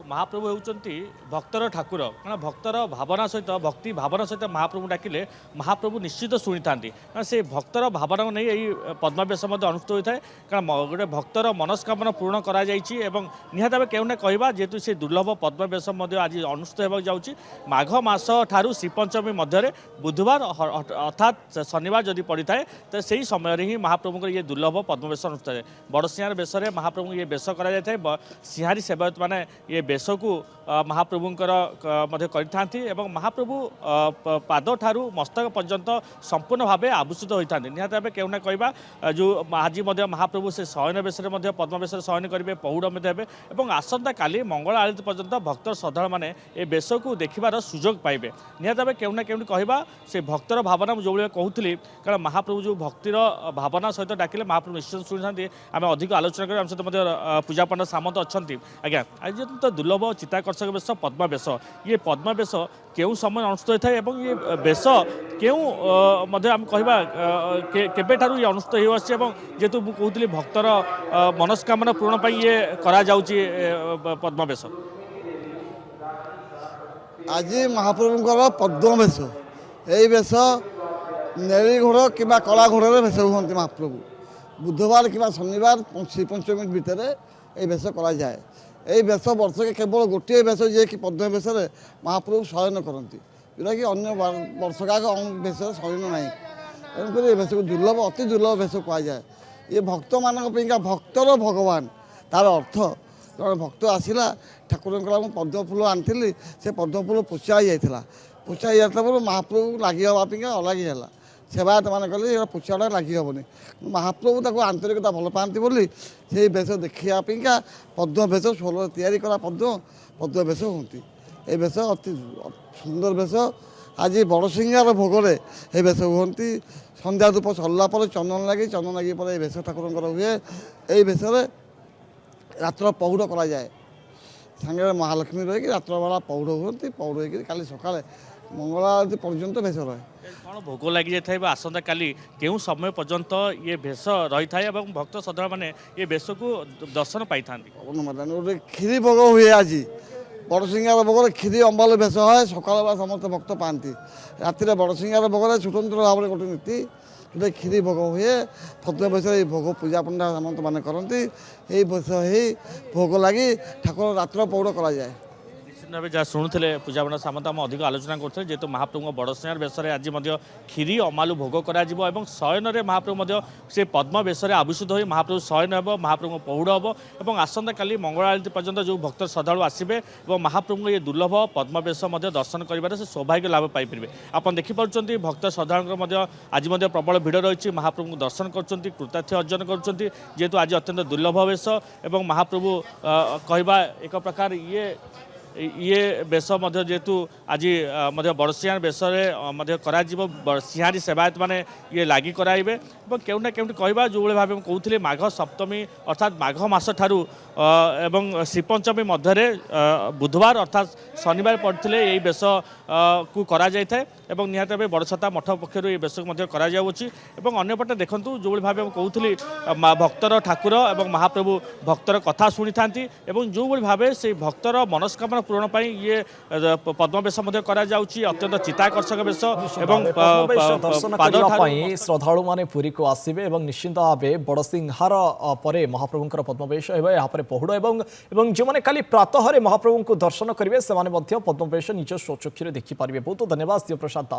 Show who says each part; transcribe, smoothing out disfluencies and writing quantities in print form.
Speaker 1: महाप्रभु होउचंती भक्तर ठाकुर कारण भक्तर भावना सहित भक्ति भावना सहित महाप्रभु डाकिले महाप्रभु निश्चित शुणी था कारण से भक्तर भावना को नहीं यही पद्मावेश अनुष्ठित होता है कारण गोटे भक्तर मनस्कामना पूर्ण करा निहत भाव केउना कहवा जेहेतु से दुर्लभ पद्मावेश आज अनुष्ठित होगा जाऊँगी माघ मास ठारू श्रीपंचमी मध्य बुधवार अर्थात शनिवार जदि पड़ी थाए तो सही समय ही महाप्रभु ये दुर्लभ पद्मवेश अनुष्ठित है बड़सिंहार बेश महाप्रभु ये बेश कर सिंहारी सेवायत मैंने ये बेश को महाप्रभुंकर महाप्रभु पाद ठारू मस्तक पर्यंत संपूर्ण भाव आभूषित होता है निहत भाव केउना कहवा जो आज महाप्रभु से शयन बेश पद्मवेश शयन करेंगे पहुड़ हे आसंता काली मंगल आरती पर्यंत भक्त श्रद्धा मैंने ये बेश को देखार सुजोग पाइबे निहत भाव केउना केउनी कहवा से भक्तर भावना जो कहूली कारण महाप्रभु जो भक्तिर भावना सहित डाकिले महाप्रभु निश्चित शुणी आम अधिक आलोचना करें सहित पूजा पंडा सामंत अच्छा आज्ञा आज तो दुर्लभ चित्ताकर्षक बेश पद्मावेश ये पद्मावेश केउ समय अनुष्ठित होता है ये बेश केउ आम कहवा केबेठारू ये अनुष्ठित हो जेहेतु मुझे कहती भक्तर मनस्कामना पूरण पर ये करा जाउची पद्मावेश
Speaker 2: आज महाप्रभुंकर पद्मवेश यही बेश नेली घोड़ कि कला घोड़े भेष हुए महाप्रभु बुधवार कि शनिवार श्रीपंचमी भितर ये बेश करा जाए यही बेश वर्ष के केवल गोटे बेश जी कि पद्मवेश महाप्रभु शयन करती जोटा कि अन्य वर्ष का बेश शयन ना तेणुक ये बेश को दुर्लभ अति दुर्लभ बेश कहुए ये भक्त मान भक्तर भगवान तार अर्थ जब भक्त आसला ठाकुर पद्म फूल आनी से पद्म फूल पोचा जाता पोचा जाता महाप्रभु लगी हाँपाई अलग सेवायत मान कले पोचाटा लगी हेनी महाप्रभु ताको आंतरिकता भल पाती बोली से बेश देखापी पद्म बेश सोल या पद्म बेश होती ये बेश अति सुंदर बेश आज बड़सिंगार भोगरे ये बेश हुंती संध्या धूप सरला चंदन लगी पर बेश ठाकुर हुए यही बेश रात्र पहुड़ कराए सांगे महालक्ष्मी रही रात्र बेला पहुड़ हुंती पहुड़ होली सका मंगल आरती पर्यंत भेष रहे
Speaker 1: कौन भोग लगी जाए आसंता काली केउ समय पर्यंत ये भेष रही था भक्त श्रद्धा मैंने ये बेश को दर्शन पाई था
Speaker 2: गोटे क्षीरी भोग हुए आज बड़सिंगार भोग क्षीरी अम्बाल भेष है सकाल बेला समस्त भक्त पाती रातिर बड़सिंगार भोग स्वतंत्र भाव में गोटे नीति गोटे क्षीरी भोग हुए पद्मवेश भोग पूजा पंडा सामंत मैंने करती यही बेश भोग लगी ठाकुर रात्र पौड़ कराए
Speaker 1: जहाँ शुणुले पूजा पंडा सामंत आम अधिक आलोचना करते जेहेतु महाप्रभु बड़सिंहार बेश आज क्षीरी अमालु भोग कर शयन महाप्रभु से पद्म बेश आभूषित हो महाप्रभु शयन हे महाप्रभु पहुड़ हम और आसंता काली मंगल आरती पर्यंत जो भक्त श्रद्धालु आसवे और महाप्रभु ये दुर्लभ पद्म बेश दर्शन कर सौभाग्य लाभ पाइपर आप देखिपुंट भक्त श्रद्धालु आज प्रबल भिड़ रही महाप्रभु को दर्शन कर कृतार्थ अर्जन करेतु आज अत्यंत दुर्लभ बेश और महाप्रभु कहवा एक प्रकार ये बेश जेहेतु आज बड़सिंहार बेश सिंहारी सेवायत मैंने ये लगी कराइबे केउना केउटी कहवा जो भाव कहते माघ सप्तमी अर्थात माघ मास ठारू एवं श्रीपंचमी मध्य बुधवार अर्थात शनिवार पड़ते यही बेश को करा जाए एवं निहत भाव बड़छता मठ पक्षर ये बेश को अंपटे देखूँ जो भाव कहते भक्तर ठाकुर और महाप्रभु भक्तर कथा शुणी था जो भाव से भक्तर मनस्कामना पूरण पर ये पद्मवेश अत्यंत चित्ताकर्षक बेश
Speaker 3: दर्शन करने श्रद्धालु माने पुरी को आसवे और निश्चिंत भाव बड़सिंहार पर महाप्रभुंर पद्मवेश यहाँ पहुड़ और जो मैंने काली प्रातः महाप्रभु को दर्शन करेंगे से पद्मवेश निज स्वचक्षु देखिपारे। बहुत धन्यवाद शिव प्रसाद दास।